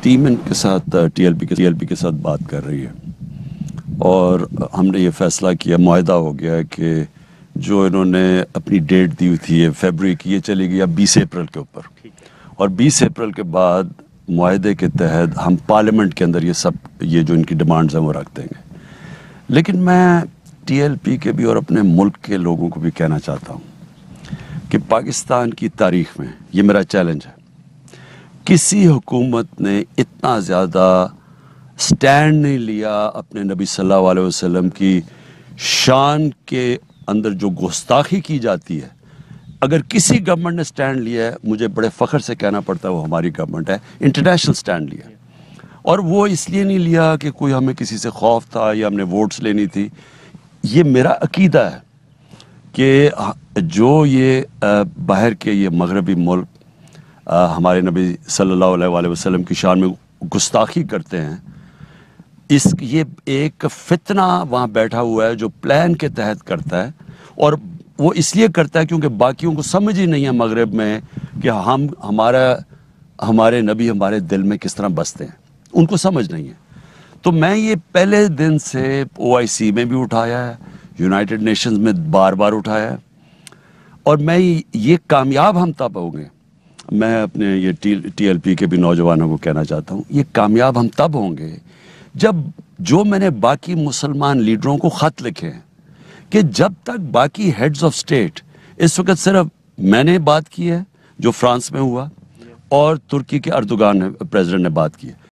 Team ان کے ساتھ T L P کے ساتھ بات کر رہی ہے اور ہم نے یہ فیصلہ کیا، معاہدہ ہو گیا کہ جو انہوں نے اپنی ڈیٹ دی ہوئی تھی فیبرری کی، یہ چلی گئی اب 20 اپریل کے اوپر، اور 20 اپریل کے بعد معاہدے کے تحت ہم پارلیمنٹ کے اندر یہ جو ان کی ڈیمانڈز ہیں وہ رکھ دیں گے۔ لیکن میں ٹی ایل پی کے بھی اور اپنے ملک کے لوگوں کو بھی کہنا چاہتا ہوں کہ پاکستان کی تاریخ میں یہ میرا چیلنج ہے، کسی حکومت نے اتنا زیادہ سٹینڈ نہیں لیا اپنے نبی صلی اللہ علیہ وسلم کی شان کے اندر جو گستاخی کی جاتی ہے۔ اگر کسی گورنمنٹ نے سٹینڈ لیا ہے، مجھے بڑے فخر سے کہنا پڑتا ہے وہ ہماری گورنمنٹ ہے، انٹرنیشنل سٹینڈ لیا، اور وہ اس لیے نہیں لیا کہ کوئی ہمیں کسی سے خوف تھا یا ہم نے ووٹس لینی تھی۔ یہ میرا عقیدہ ہے کہ جو یہ باہر کے یہ مغربی ملک ہمارے نبی صلی اللہ علیہ وسلم کی شان میں گستاخی کرتے ہیں، یہ ایک فتنہ وہاں بیٹھا ہوا ہے جو پلان کے تحت کرتا ہے، اور وہ اس لیے کرتا ہے کیونکہ باقیوں کو سمجھ ہی نہیں ہے مغرب میں کہ ہمارے نبی ہمارے دل میں کس طرح بستے ہیں، ان کو سمجھ نہیں ہے۔ تو میں یہ پہلے دن سے OIC میں بھی اٹھایا ہے، یونائٹڈ نیشنز میں بار بار اٹھایا ہے، اور میں یہ کامیاب ہم تب ہوں گے، میں اپنے یہ ٹی ایل پی کے بھی نوجوانوں کو کہنا چاہتا ہوں، یہ کامیاب ہم تب ہوں گے جب جو میں نے باقی مسلمان لیڈروں کو خط لکھے ہیں کہ جب تک باقی ہیڈز آف سٹیٹ، اس وقت صرف میں نے بات کی ہے جو فرانس میں ہوا، اور ترکی کے اردوغان پریزیڈنٹ نے بات کی ہے،